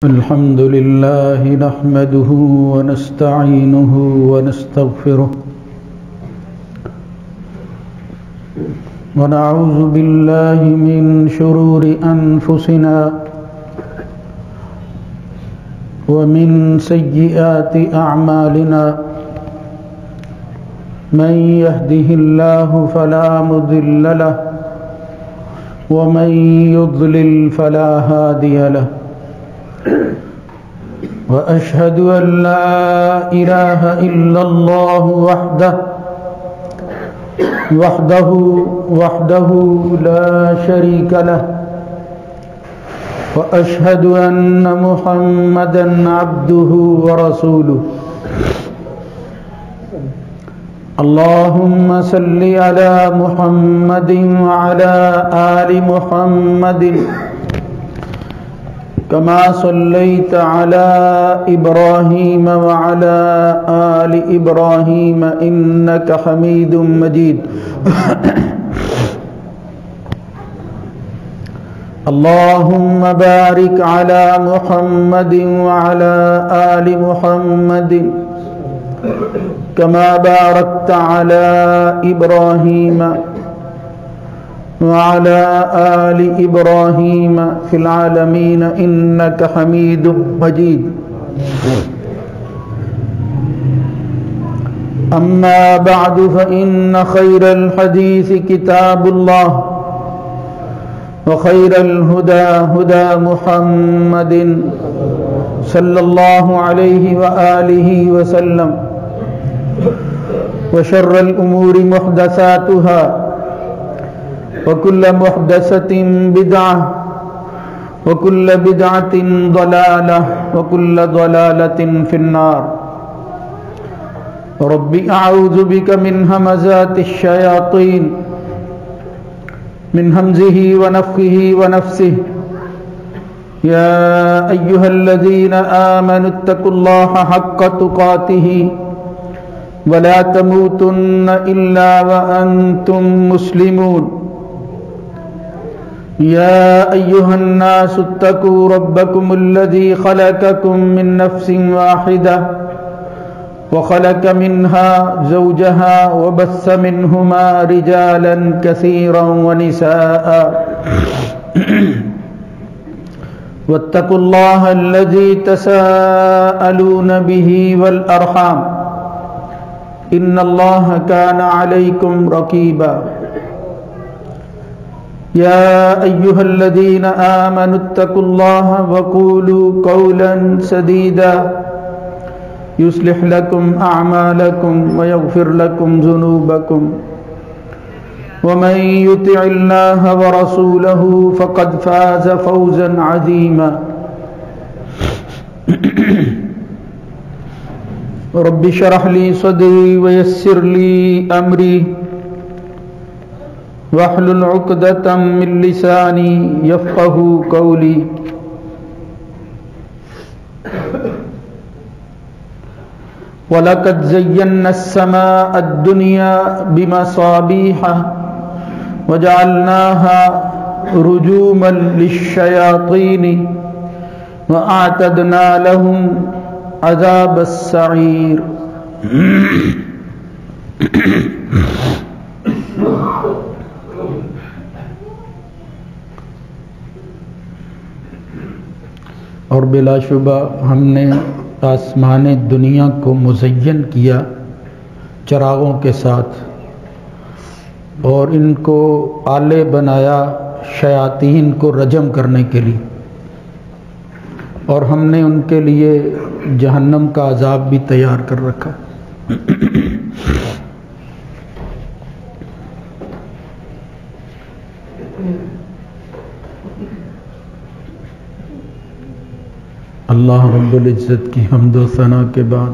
الحمد لله نحمده ونستعينه ونستغفره ونعوذ بالله من شرور أنفسنا ومن سيئات أعمالنا من يهده الله فلا مضل له ومن يضلل فلا هادي له وأشهد أن لا إله إلا الله وحده لا شريك له وأشهد أن محمدًا عبده ورسوله اللهم صل على محمد وعلى آل محمد كما صليت على إبراهيم وعلى آل إبراهيم إنك حميد مجيد اللهم بارك على محمد وعلى آل محمد كما باركت على إبراهيم وعلى آل إبراهيم في العالمين إنك حميد مجيد أما بعد فإن خير الحديث كتاب الله وخير الهدى هدى محمد صلى الله عليه وآله وسلم وشر الأمور محدثاتها وكل محدثة بدعة وكل بدعة ضلالة وكل ضلالة في النار رب أعوذ بك من همزات الشياطين من همزه ونفخه ونفسه يا أيها الذين آمنوا اتقوا الله حق تقاته ولا تموتن إلا وأنتم مسلمون يا أيها الناس اتقوا ربكم الذي خلقكم من نفس واحدة وخلق منها زوجها وبث منهما رجالا كثيرا ونساء واتقوا الله الذي تساءلون به والأرحام إن الله كان عليكم رقيبا يا أيها الذين آمنوا اتقوا الله وقولوا قولا سديدا يصلح لكم أعمالكم ويغفر لكم ذنوبكم ومن يطع الله ورسوله فقد فاز فوزا عظيما رب اشرح لي صدري ويسر لي أمري واحلل عقدة من لساني يفقه قولي ولقد زينا السماء الدنيا بمصابيح وجعلناها رجوما للشياطين وأعتدنا لهم عذاب السعير اور بلا شبہ ہم نے آسمان دنیا کو مزین کیا چراغوں کے ساتھ اور ان کو آلے بنایا شیاطین کو رجم کرنے کے لیے، اور ہم نے ان کے لیے جہنم کا عذاب بھی تیار کر رکھا۔ اللہ رب العزت کی حمد و ثنا کے بعد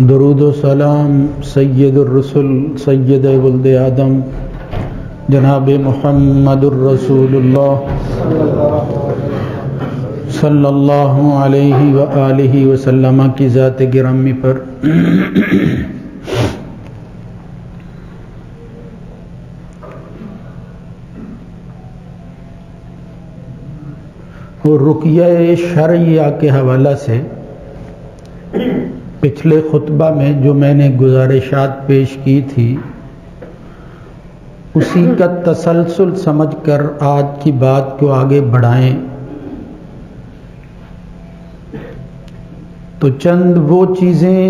درود و سلام سید الرسل سید ولد آدم جناب محمد الرسول اللہ صلی اللہ علیہ وآلہ وسلم کی ذات گرامی پر وہ رقیہ شرعیہ کے حوالہ سے پچھلے خطبہ میں جو میں نے گزارشات پیش کی تھی اسی کا تسلسل سمجھ کر آج کی بات کو آگے بڑھائیں تو چند وہ چیزیں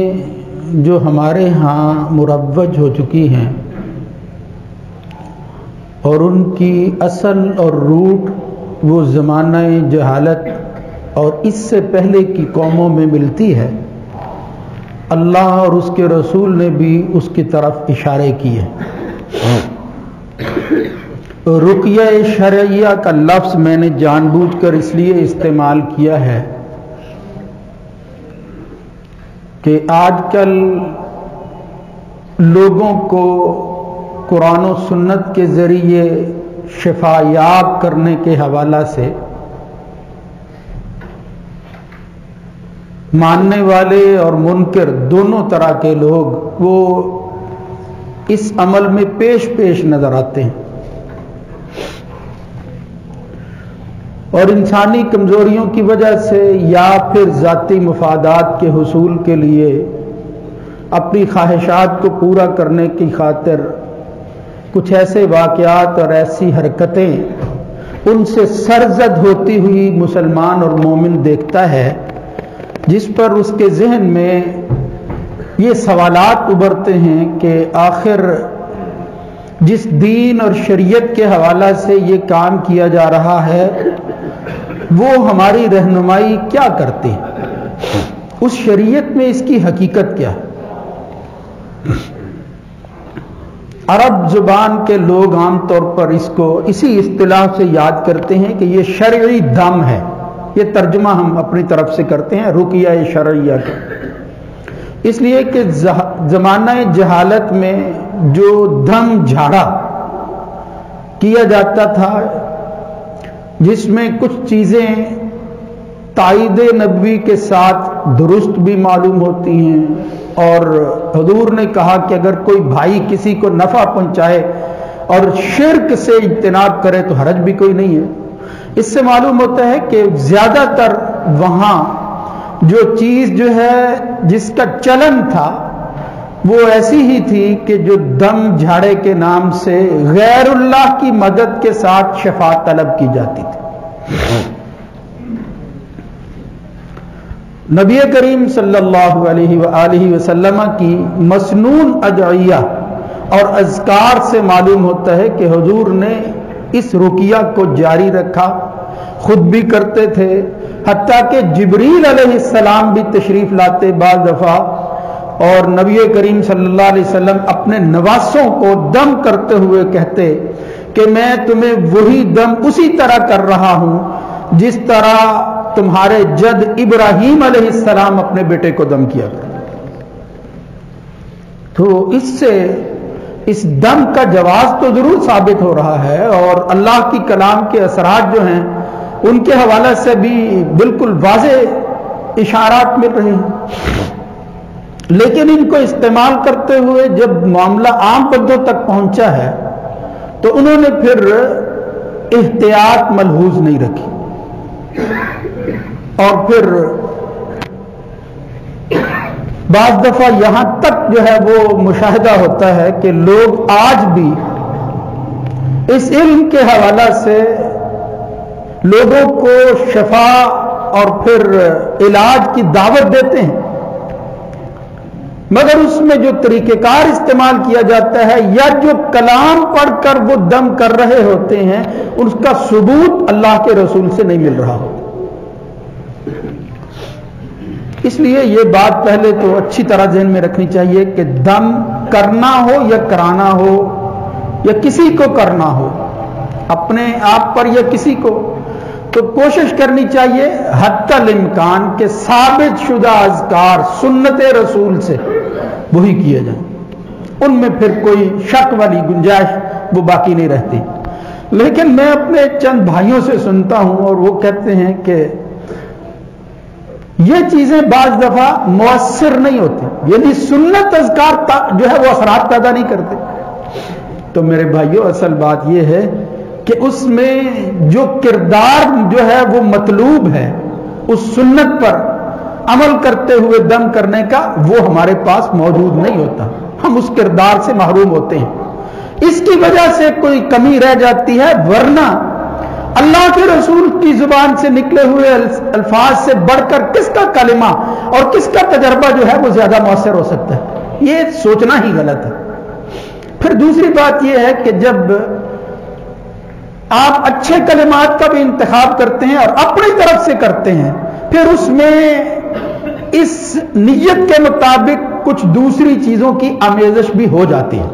جو ہمارے ہاں مروج ہو چکی ہیں اور ان کی اصل اور روٹ وہ زمانہ جہالت اور اس سے پہلے کی قوموں میں ملتی ہے، اللہ اور اس کے رسول نے بھی اس کی طرف اشارے کیے۔ رقیہ شرعیہ کا لفظ میں نے جان بوجھ کر اس لیے استعمال کیا ہے کہ آج کل لوگوں کو قرآن و سنت کے ذریعے شفا یاب کرنے کے حوالہ سے ماننے والے اور منکر دونوں طرح کے لوگ وہ اس عمل میں پیش نظر آتے ہیں، اور انسانی کمزوریوں کی وجہ سے یا پھر ذاتی مفادات کے حصول کے لیے اپنی خواہشات کو پورا کرنے کی خاطر کچھ ایسے واقعات اور ایسی حرکتیں ان سے سرزد ہوتی ہوئی مسلمان اور مومن دیکھتا ہے جس پر اس کے ذہن میں یہ سوالات ابھرتے ہیں کہ آخر جس دین اور شریعت کے حوالہ سے یہ کام کیا جا رہا ہے وہ ہماری رہنمائی کیا کرتی ہے، اس شریعت میں اس کی حقیقت کیا ہے۔ عرب زبان کے لوگ عام طور پر اس کو اسی اصطلاح سے یاد کرتے ہیں کہ یہ شرعی دم ہے، یہ ترجمہ ہم اپنی طرف سے کرتے ہیں رقیہ شرعیہ کا، اس لیے کہ زمانہ جہالت میں جو دم جھاڑا کیا جاتا تھا جس میں کچھ چیزیں تائید نبوی کے ساتھ درست بھی معلوم ہوتی ہیں، اور حضور نے کہا کہ اگر کوئی بھائی کسی کو نفع پہنچائے اور شرک سے اجتناب کرے تو حرج بھی کوئی نہیں ہے، اس سے معلوم ہوتا ہے کہ زیادہ تر وہاں جو چیز جو ہے جس کا چلن تھا وہ ایسی ہی تھی کہ جو دم جھاڑے کے نام سے غیر اللہ کی مدد کے ساتھ شفا طلب کی جاتی تھی۔ نبی کریم صلی اللہ علیہ وآلہ وسلم کی مسنون ادعیہ اور اذکار سے معلوم ہوتا ہے کہ حضور نے اس رقیہ کو جاری رکھا، خود بھی کرتے تھے، حتیٰ کہ جبریل علیہ السلام بھی تشریف لاتے بعض دفعہ، اور نبی کریم صلی اللہ علیہ وسلم اپنے نواسوں کو دم کرتے ہوئے کہتے کہ میں تمہیں وہی دم اسی طرح کر رہا ہوں جس طرح تمہارے جد ابراہیم علیہ السلام اپنے بیٹے کو دم کیا۔ تو اس سے اس دم کا جواز تو ضرور ثابت ہو رہا ہے، اور اللہ کی کلام کے اثرات جو ہیں ان کے حوالے سے بھی بالکل واضح اشارات مل رہے ہیں، لیکن ان کو استعمال کرتے ہوئے جب معاملہ عام بندوں تک پہنچا ہے تو انہوں نے پھر احتیاط ملحوظ نہیں رکھی، اور پھر بعض دفعہ یہاں تک جو ہے وہ مشاہدہ ہوتا ہے کہ لوگ آج بھی اس علم کے حوالہ سے لوگوں کو شفا اور پھر علاج کی دعوت دیتے ہیں، مگر اس میں جو طریقہ کار استعمال کیا جاتا ہے یا جو کلام پڑھ کر وہ دم کر رہے ہوتے ہیں اس کا ثبوت اللہ کے رسول سے نہیں مل رہا ہوتا۔ اس لیے یہ بات پہلے تو اچھی طرح ذہن میں رکھنی چاہیے کہ دم کرنا ہو یا کرانا ہو یا کسی کو کرنا ہو، اپنے آپ پر یا کسی کو، تو کوشش کرنی چاہیے حتی الامکان کہ ثابت شدہ اذکار سنت رسول سے وہی کیے جائیں، ان میں پھر کوئی شک والی گنجائش وہ باقی نہیں رہتی۔ لیکن میں اپنے چند بھائیوں سے سنتا ہوں اور وہ کہتے ہیں کہ یہ چیزیں بعض دفعہ مؤثر نہیں ہوتی، یعنی سنت اذکار جو ہے وہ اثرات پیدا نہیں کرتے۔ تو میرے بھائیوں اصل بات یہ ہے کہ اس میں جو کردار جو ہے وہ مطلوب ہے اس سنت پر عمل کرتے ہوئے دم کرنے کا وہ ہمارے پاس موجود نہیں ہوتا. ہم اس کردار سے محروم ہوتے ہیں. اس کی وجہ سے کوئی کمی رہ جاتی ہے، ورنہ اللہ کے رسول کی زبان سے نکلے ہوئے الفاظ سے بڑھ کر کس کا کلمہ اور کس کا تجربہ جو ہے وہ زیادہ مؤثر ہو سکتا ہے. یہ سوچنا ہی غلط ہے. پھر دوسری بات یہ ہے کہ جب آپ اچھے کلمات کا بھی انتخاب کرتے ہیں اور اپنی طرف سے کرتے ہیں، پھر اس میں اس نیت کے مطابق کچھ دوسری چیزوں کی آمیزش بھی ہو جاتی ہے.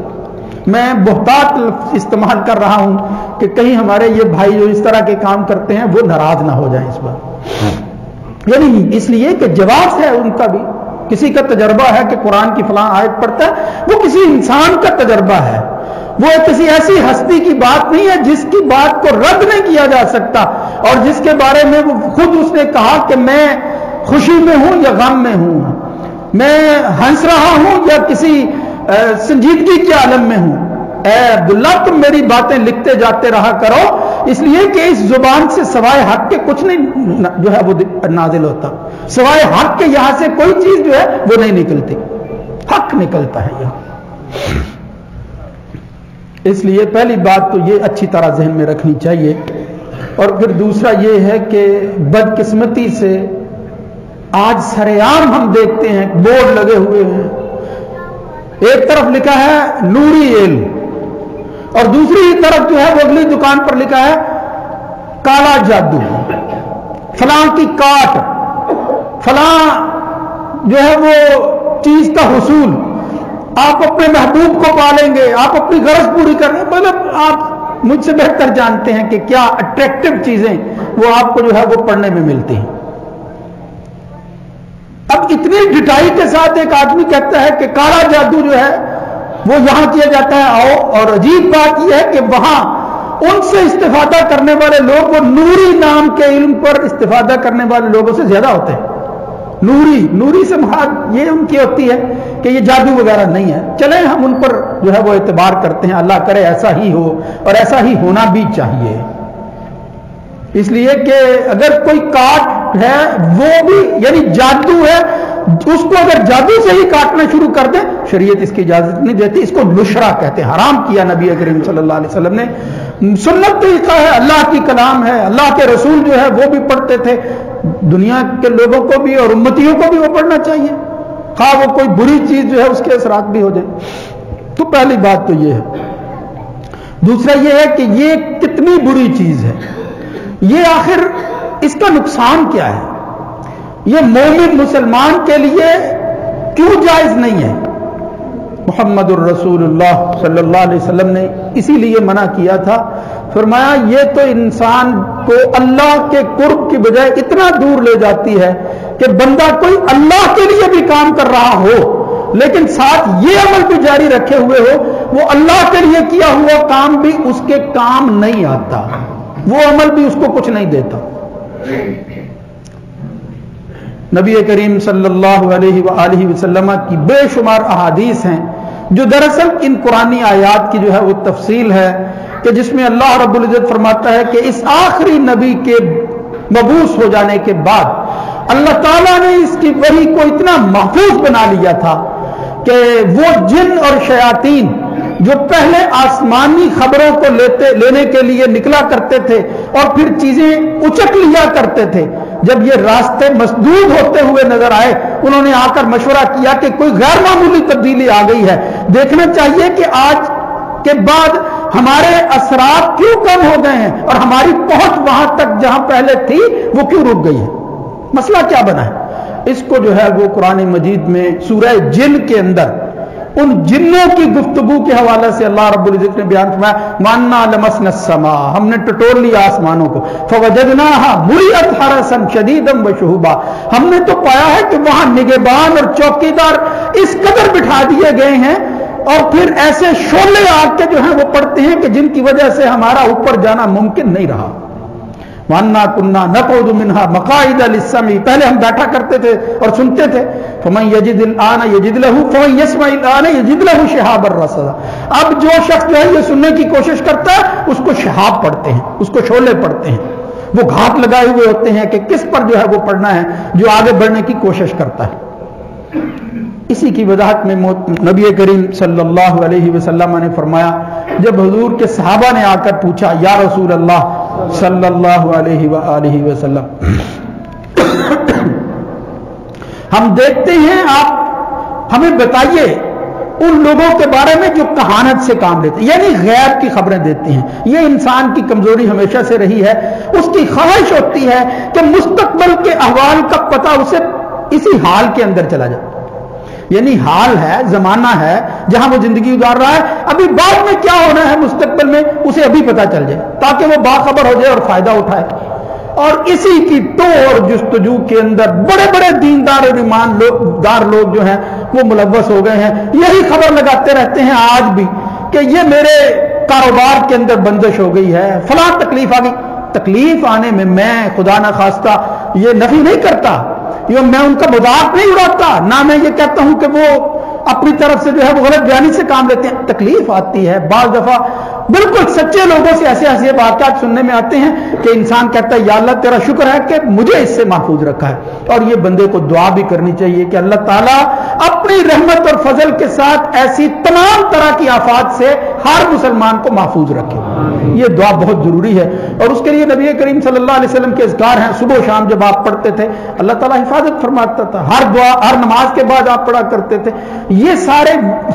میں بہتات لفظ استعمال کر رہا ہوں کہ کہیں ہمارے یہ بھائی جو اس طرح کے کام کرتے ہیں وہ ناراض نہ ہو جائیں اس بات. یعنی اس لیے کہ جواز ہے ان کا بھی. کسی کا تجربہ ہے کہ قرآن کی فلاں آیت پڑھتا ہے، وہ کسی انسان کا تجربہ ہے، وہ کسی ایسی ہستی کی بات نہیں ہے جس کی بات کو رد نہیں کیا جا سکتا اور جس کے بارے میں وہ خود اس نے کہا کہ میں خوشی میں ہوں یا غم میں ہوں، میں ہنس رہا ہوں یا کسی سنجیدگی کے عالم میں ہوں. اے عبداللہ تم میری باتیں لکھتے جاتے رہا کرو، اس لیے کہ اس زبان سے سوائے حق کے کچھ نہیں جو ہے وہ نازل ہوتا. سوائے حق کے یہاں سے کوئی چیز جو ہے وہ نہیں نکلتی، حق نکلتا ہے یہاں. اس لیے پہلی بات تو یہ اچھی طرح ذہن میں رکھنی چاہیے. اور پھر دوسرا یہ ہے کہ بدقسمتی سے آج سر عام ہم دیکھتے ہیں بورڈ لگے ہوئے ہیں، ایک طرف لکھا ہے نوری علم اور دوسری طرف جو ہے وہ اگلی دکان پر لکھا ہے کالا جادو، فلاں کی کاٹ، فلاں جو ہے وہ چیز کا حصول، آپ اپنے محبوب کو پالیں گے، آپ اپنی غرض پوری کریں گے. مطلب آپ مجھ سے بہتر جانتے ہیں کہ کیا اٹریکٹیو چیزیں وہ آپ کو جو ہے وہ پڑھنے میں ملتی ہیں. اب اتنی ڈٹائی کے ساتھ ایک آدمی کہتا ہے کہ کالا جادو جو ہے وہ یہاں کیا جاتا ہے آؤ، اور عجیب بات یہ ہے کہ وہاں ان سے استفادہ کرنے والے لوگ وہ نوری نام کے علم پر استفادہ کرنے والے لوگوں سے زیادہ ہوتے ہیں. نوری سے مراد یہ ان کی ہوتی ہے کہ یہ جادو وغیرہ نہیں ہے. چلیں ہم ان پر جو ہے وہ اعتبار کرتے ہیں، اللہ کرے ایسا ہی ہو اور ایسا ہی ہونا بھی چاہیے. اس لیے کہ اگر کوئی کاٹ ہے وہ بھی یعنی جادو ہے، اس کو اگر جادو سے ہی کاٹنا شروع کر دیں شریعت اس کی اجازت نہیں دیتی. اس کو نشرہ کہتے ہیں، حرام کیا نبی کریم صلی اللہ علیہ وسلم نے. سنت طریقہ ہے، اللہ کی کلام ہے، اللہ کے رسول جو ہے وہ بھی پڑھتے تھے، دنیا کے لوگوں کو بھی اور امتیوں کو بھی وہ پڑھنا چاہیے، خواہ وہ کوئی بری چیز جو ہے اس کے اثرات بھی ہو جائیں. تو پہلی بات تو یہ ہے. دوسرا یہ ہے کہ یہ کتنی بری چیز ہے، یہ آخر اس کا نقصان کیا ہے، یہ مومن مسلمان کے لیے کیوں جائز نہیں ہے. محمد الرسول اللہ صلی اللہ علیہ وسلم نے اسی لیے منع کیا تھا. فرمایا یہ تو انسان کو اللہ کے قرب کی بجائے اتنا دور لے جاتی ہے کہ بندہ کوئی اللہ کے لیے بھی کام کر رہا ہو لیکن ساتھ یہ عمل بھی جاری رکھے ہوئے ہو، وہ اللہ کے لیے کیا ہوا کام بھی اس کے کام نہیں آتا، وہ عمل بھی اس کو کچھ نہیں دیتا. نبی کریم صلی اللہ علیہ وآلہ وسلم کی بے شمار احادیث ہیں جو دراصل ان قرآنی آیات کی جو ہے وہ تفصیل ہے، کہ جس میں اللہ رب العزت فرماتا ہے کہ اس آخری نبی کے مبعوث ہو جانے کے بعد اللہ تعالیٰ نے اس کی وحی کو اتنا محفوظ بنا لیا تھا کہ وہ جن اور شیاطین جو پہلے آسمانی خبروں کو لینے کے لیے نکلا کرتے تھے اور پھر چیزیں اچک لیا کرتے تھے، جب یہ راستے مسدود ہوتے ہوئے نظر آئے انہوں نے آ کر مشورہ کیا کہ کوئی غیر معمولی تبدیلی آ گئی ہے، دیکھنا چاہیے کہ آج کے بعد ہمارے اثرات کیوں کم ہو گئے ہیں اور ہماری پہنچ وہاں تک جہاں پہلے تھی وہ کیوں رک گئی ہے، مسئلہ کیا بنا ہے. اس کو جو ہے وہ قرآن مجید میں سورہ جن کے اندر ان جنوں کی گفتگو کے حوالے سے اللہ رب العزت نے بیان فرمایا وَأَنَّا لَمَسْنَا السَّمَاءَ، ہم نے ٹٹول لیا آسمانوں کو، فَوَجَدْنَاهَا مُلِئَتْ حَرَسًا شَدِيدًا وَشُهُبًا، ہم نے تو پایا ہے کہ وہاں نگہبان اور چوکیدار اس قدر بٹھا دیے گئے ہیں اور پھر ایسے شعلے آگ کے جو ہیں وہ پڑتے ہیں کہ جن کی وجہ سے ہمارا اوپر جانا ممکن نہیں رہا. وَأَنَّا كُنَّا نَقْعُدُ مِنْهَا مَقَاعِدَ لِلسَّمْعِ، پہلے ہم بیٹھا کرتے تھے اور سنتے تھے. فَمَن يَجِدِ الْآنَ يَجِدْ لَهُ فَمَن يَسْمَعِ الْآنَ يَجِدْ لَهُ شِهَابًا رَّصَدًا. اب جو شخص جو ہے یہ سننے کی کوشش کرتا ہے اس کو شہاب پڑھتے ہیں، اس کو شعلے پڑھتے ہیں، وہ گھات لگائے ہوئے ہوتے ہیں کہ کس پر جو ہے وہ پڑھنا ہے جو آگے بڑھنے کی کوشش کرتا ہے. اسی کی وضاحت میں نبی کریم صلی اللہ علیہ وسلم نے فرمایا، جب حضور کے صحابہ نے آ کر پوچھا یا رسول اللہ صلی اللہ علیہ وآلہ وسلم، ہم دیکھتے ہیں آپ ہمیں بتائیے ان لوگوں کے بارے میں جو کہانت سے کام لیتے ہیں، یعنی غیب کی خبریں دیتے ہیں. یہ انسان کی کمزوری ہمیشہ سے رہی ہے. اس کی خواہش ہوتی ہے کہ مستقبل کے احوال کا پتہ اسے اسی حال کے اندر چلا جائے، یعنی حال ہے، زمانہ ہے جہاں وہ زندگی گزار رہا ہے، ابھی بعد میں کیا ہونا ہے مستقبل میں اسے ابھی پتہ چل جائے تاکہ وہ باخبر ہو جائے اور فائدہ اٹھائے. اور اسی کی تو اور جستجو کے اندر بڑے بڑے دیندار اور ایماندار لوگ جو ہیں وہ ملوث ہو گئے ہیں. یہی خبر لگاتے رہتے ہیں آج بھی کہ یہ میرے کاروبار کے اندر بندش ہو گئی ہے، فلاں تکلیف آ گئی. تکلیف آنے میں خدا نہ خواستہ یہ نفی نہیں کرتا، یہ میں ان کا مذاق نہیں اڑاتا، نہ میں یہ کہتا ہوں کہ وہ اپنی طرف سے جو ہے وہ غلط بیانی سے کام لیتے ہیں. تکلیف آتی ہے، بعض دفعہ بالکل سچے لوگوں سے ایسے ایسے واقعات سننے میں آتے ہیں کہ انسان کہتا ہے یا اللہ تیرا شکر ہے کہ مجھے اس سے محفوظ رکھا ہے. اور یہ بندے کو دعا بھی کرنی چاہیے کہ اللہ تعالیٰ اپنی رحمت اور فضل کے ساتھ ایسی تمام طرح کی آفات سے ہر مسلمان کو محفوظ رکھے. یہ دعا بہت ضروری ہے اور اس کے لیے نبی کریم صلی اللہ علیہ وسلم کے اذکار ہیں. صبح و شام جب آپ پڑھتے تھے اللہ تعالیٰ حفاظت فرماتا تھا. ہر دعا ہر نماز کے بعد آپ پڑھا کرتے تھے. یہ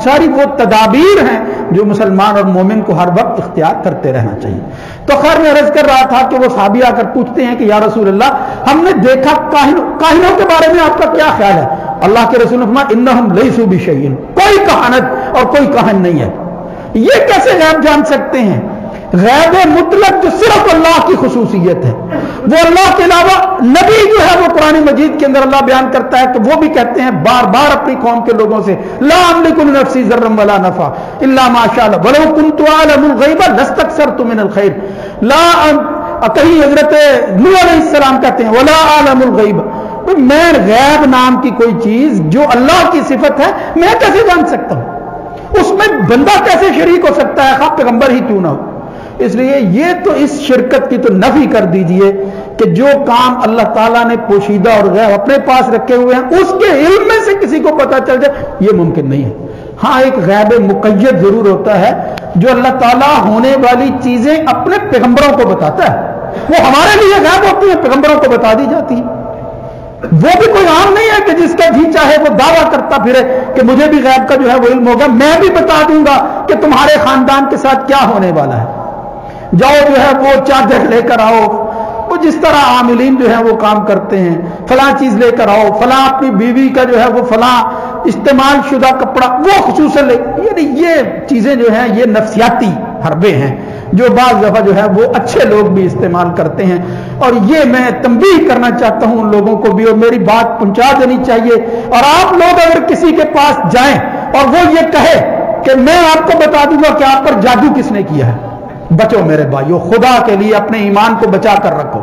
ساری وہ تدابیر ہیں جو مسلمان اور مومن کو ہر وقت اختیار کرتے رہنا چاہیے. تو خیر میں عرض کر رہا تھا کہ وہ صحابی آ کر پوچھتے ہیں کہ یا رسول اللہ ہم نے دیکھا کاہنوں کے بارے میں آپ کا کیا خیال ہے؟ اللہ کے رسول نے فرمایا انہم لیسوا بشیء، کوئی کہانت اور کوئی کاہن نہیں ہے. یہ کیسے غیب جان سکتے ہیں؟ غیب مطلق جو صرف اللہ کی خصوصیت ہے، وہ اللہ کے علاوہ نبی جو ہے وہ قرآن مجید کے اندر اللہ بیان کرتا ہے کہ وہ بھی کہتے ہیں بار بار اپنی قوم کے لوگوں سے لا املک لنفسی ضرا ولا نفع الا ما شاء اللہ ولو كنت اعلم الغیب لاستكثرت من الخير. کہیں حضرت نوح علیہ السلام کہتے ہیں ولا اعلم الغیب، میں غیب نام کی کوئی چیز جو اللہ کی صفت ہے میں کیسے جان سکتا ہوں؟ اس میں بندہ کیسے شریک ہو سکتا ہے خواہ پیغمبر ہی کیوں نہ ہو؟ اس لیے یہ تو اس شرکت کی تو نفی کر دیجئے کہ جو کام اللہ تعالیٰ نے پوشیدہ اور غیب اپنے پاس رکھے ہوئے ہیں اس کے علم میں سے کسی کو پتہ چل جائے، یہ ممکن نہیں ہے. ہاں ایک غیب مقید ضرور ہوتا ہے جو اللہ تعالیٰ ہونے والی چیزیں اپنے پیغمبروں کو بتاتا ہے، وہ ہمارے لیے غیب ہوتی ہیں، پیغمبروں کو بتا دی جاتی ہیں. وہ بھی کوئی عام نہیں ہے کہ جس کا جی چاہے وہ دعویٰ کرتا پھرے کہ مجھے بھی غیب کا جو ہے وہ علم ہوگا، میں بھی بتا دوں گا کہ تمہارے خاندان کے ساتھ کیا ہونے والا ہے، جاؤ جو ہے وہ چادر لے کر آؤ. وہ جس طرح عاملین جو ہیں وہ کام کرتے ہیں، فلاں چیز لے کر آؤ، فلاں اپنی بیوی کا جو ہے وہ فلاں استعمال شدہ کپڑا وہ خصوصاً لے، یعنی یہ چیزیں جو ہیں یہ نفسیاتی حربے ہیں جو بعض دفعہ جو ہے وہ اچھے لوگ بھی استعمال کرتے ہیں. اور یہ میں تنبیہ کرنا چاہتا ہوں ان لوگوں کو بھی اور میری بات پہنچا دینی چاہیے. اور آپ لوگ اگر کسی کے پاس جائیں اور وہ یہ کہے کہ میں آپ کو بتا دوں گا کہ آپ پر جادو کس نے کیا ہے، بچو میرے بھائیو، خدا کے لیے اپنے ایمان کو بچا کر رکھو.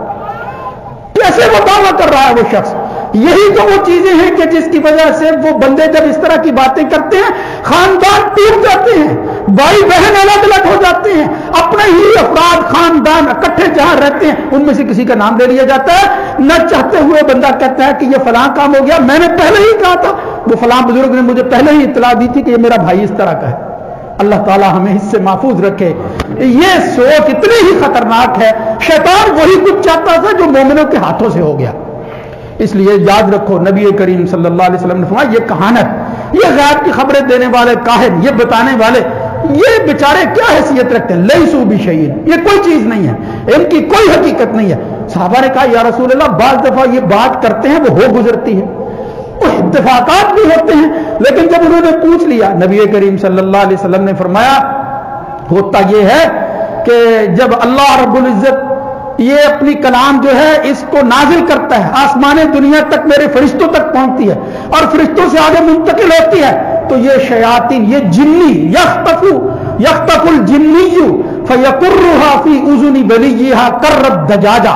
کیسے وہ دعویٰ کر رہا ہے وہ شخص؟ یہی تو وہ چیزیں ہیں کہ جس کی وجہ سے وہ بندے جب اس طرح کی باتیں کرتے ہیں خاندان ٹوٹ جاتے ہیں، بھائی بہن الگ الگ ہو جاتے ہیں، اپنے ہی افراد خاندان اکٹھے جہاں رہتے ہیں ان میں سے کسی کا نام لے لیا جاتا ہے. نہ چاہتے ہوئے بندہ کہتا ہے کہ یہ فلاں کام ہو گیا، میں نے پہلے ہی کہا تھا، وہ فلاں بزرگ نے مجھے پہلے ہی اطلاع دی تھی کہ یہ میرا بھائی اس طرح کا ہے. اللہ تعالیٰ ہمیں اس سے محفوظ رکھے. یہ سوچ اتنی ہی خطرناک ہے، شیطان وہی کچھ چاہتا تھا جو مومنوں کے ہاتھوں سے ہو گیا. اس لیے یاد رکھو نبی کریم صلی اللہ علیہ وسلم نے فرمایا یہ کہانت، یہ غیب کی خبریں دینے والے کاہن، یہ بتانے والے، یہ بیچارے کیا حیثیت رکھتے ہیں؟ لیسوا بشیء، یہ کوئی چیز نہیں ہے، ان کی کوئی حقیقت نہیں ہے. صحابہ نے کہا یا رسول اللہ بعض دفعہ یہ بات کرتے ہیں وہ ہو گزرتی ہے، وہ اتفاقات بھی ہوتے ہیں، لیکن جب انہوں نے پوچھ لیا نبی کریم صلی اللہ علیہ وسلم نے فرمایا ہوتا یہ ہے کہ جب اللہ رب العزت یہ اپنی کلام جو ہے اس کو نازل کرتا ہے، آسمان دنیا تک میرے فرشتوں تک پہنچتی ہے اور فرشتوں سے آگے منتقل ہوتی ہے، تو یہ شیاطین، یہ جنی یختف الجنی فیقرها فی اذن ولیھا کر الدجاجہ،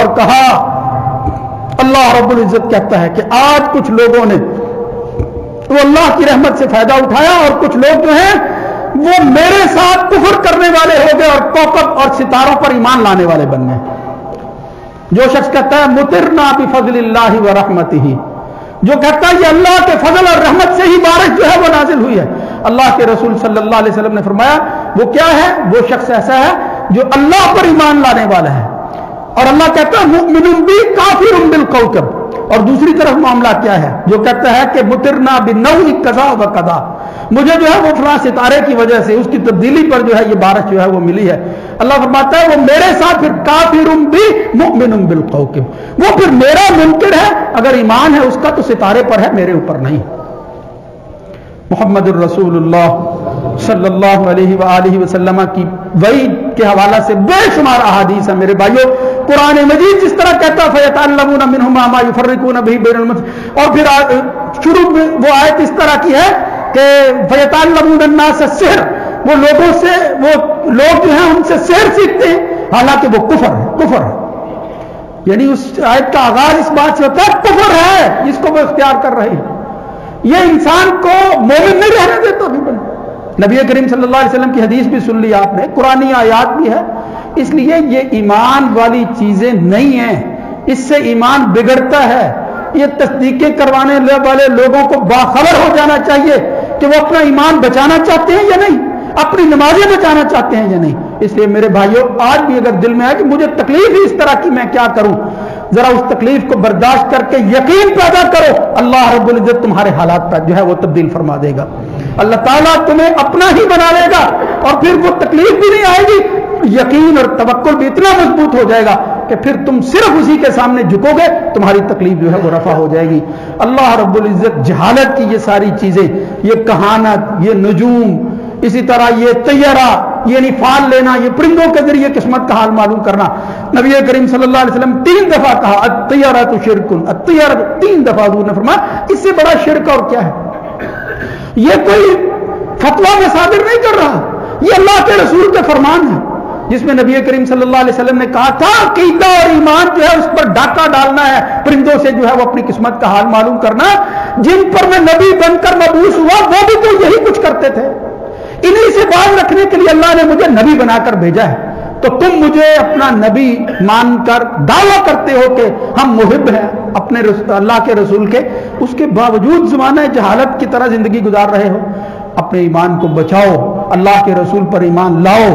اور کہا اللہ رب العزت کہتا ہے کہ آج کچھ لوگوں نے وہ اللہ کی رحمت سے فائدہ اٹھایا اور کچھ لوگ جو ہیں وہ میرے ساتھ کفر کرنے والے ہو گئے اور کوکب اور ستاروں پر ایمان لانے والے بن گئے. جو شخص کہتا ہے مطرنا بفضل اللہ ورحمتہ، جو کہتا ہے یہ اللہ کے فضل اور رحمت سے ہی بارش جو ہے وہ نازل ہوئی ہے، اللہ کے رسول صلی اللہ علیہ وسلم نے فرمایا وہ کیا ہے؟ وہ شخص ایسا ہے جو اللہ پر ایمان لانے والا ہے. اور اللہ کہتا ہے مؤمن بی کافر بالکوكب. اور دوسری طرف معاملہ کیا ہے؟ جو کہتا ہے کہ مطرنا بنوع کذا و کذا، مجھے جو ہے وہ فلاں ستارے کی وجہ سے اس کی تبدیلی پر جو ہے یہ بارش جو ہے وہ ملی ہے. اللہ فرماتا ہے وہ میرے ساتھ پھر کافر بی مؤمن بالکوكب، وہ پھر میرا منکر ہے، اگر ایمان ہے اس کا تو ستارے پر ہے، میرے اوپر نہیں. محمد الرسول اللہ صلی اللہ علیہ وآلہ وسلم کی وعید کے حوالہ سے بے شمار احادیث ہیں میرے بھائیوں. قرآن مجید جس طرح کہتا فَيَتَعَلَّمُونَ مِنْهُمَا مَا يُفَرِّقُونَ بِهِ بَيْنَ الْمَرْءِ، اور پھر شروع میں وہ آیت اس طرح کی ہے کہ فَيَتَعَلَّمُونَ النَّاسَ السِّحْرَ، وہ لوگوں سے وہ لوگ جو ہیں ان سے سحر سیکھتے ہیں، حالانکہ وہ کفر ہے. یعنی اس آیت کا آغاز اس بات سے ہوتا ہے کفر ہے جس کو وہ اختیار کر رہے ہیں. یہ انسان کو مومن نہیں رہنے دیتا. نبی کریم صلی اللہ علیہ وسلم کی حدیث بھی سن لی آپ نے، قرآنی آیات بھی ہے. اس لیے یہ ایمان والی چیزیں نہیں ہیں، اس سے ایمان بگڑتا ہے. یہ تصدیقیں کروانے والے لوگوں کو باخبر ہو جانا چاہیے کہ وہ اپنا ایمان بچانا چاہتے ہیں یا نہیں، اپنی نمازیں بچانا چاہتے ہیں یا نہیں. اس لیے میرے بھائیوں آج بھی اگر دل میں ہے کہ مجھے تکلیف ہی اس طرح کی، میں کیا کروں، ذرا اس تکلیف کو برداشت کر کے یقین پیدا کرو، اللہ رب العزت تمہارے حالات پر جو ہے وہ تبدیل فرما دے گا. اللہ تعالیٰ تمہیں اپنا ہی بنا لے گا اور پھر وہ تکلیف بھی نہیں آئے گی، یقین اور توکل بھی اتنا مضبوط ہو جائے گا کہ پھر تم صرف اسی کے سامنے جھکو گے، تمہاری تکلیف جو ہے وہ رفع ہو جائے گی. اللہ رب العزت جہالت کی یہ ساری چیزیں، یہ کہانت، یہ نجوم، اسی طرح یہ طیارہ، یعنی فال لینا، یہ پرندوں کے ذریعے قسمت کا حال معلوم کرنا، نبی کریم صلی اللہ علیہ وسلم 3 دفعہ کہا الطیارۃ شرک، الطیارۃ 3 دفعہ حضور نے فرمایا اس سے بڑا شرک اور کیا ہے. یہ کوئی فتویٰ میں صادر نہیں کر رہا، یہ اللہ کے رسول کے فرمان ہے جس میں نبی کریم صلی اللہ علیہ وسلم نے کہا تھا عقیدہ اور ایمان جو ہے اس پر ڈاکہ ڈالنا ہے، پرندوں سے جو ہے وہ اپنی قسمت کا حال معلوم کرنا. جن پر میں نبی بن کر مبعوث ہوا وہ بھی تو یہی کچھ کرتے تھے. انہی سے باز رکھنے کے لیے اللہ نے مجھے نبی بنا کر بھیجا ہے. تو تم مجھے اپنا نبی مان کر دعویٰ کرتے ہو کہ ہم محب ہیں اپنے اللہ کے رسول کے، اس کے باوجود زمانہ جہالت کی طرح زندگی گزار رہے ہو. اپنے ایمان کو بچاؤ، اللہ کے رسول پر ایمان لاؤ،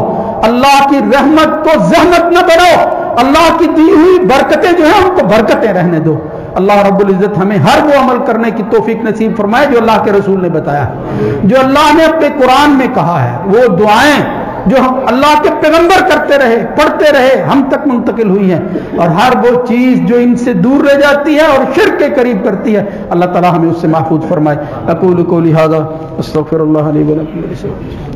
اللہ کی رحمت کو زحمت نہ بڑھاؤ، اللہ کی دی ہوئی برکتیں جو ہیں ان کو برکتیں رہنے دو. اللہ رب العزت ہمیں ہر وہ عمل کرنے کی توفیق نصیب فرمائے جو اللہ کے رسول نے بتایا ہے، جو اللہ نے اپنے قرآن میں کہا ہے. وہ دعائیں جو ہم اللہ کے پیغمبر کرتے رہے، پڑھتے رہے، ہم تک منتقل ہوئی ہیں، اور ہر وہ چیز جو ان سے دور رہ جاتی ہے اور شرک کے قریب کرتی ہے، اللہ تعالی ہمیں اس سے محفوظ فرمائے. اقول قولی ھذا استغفر اللہ لی ولکم.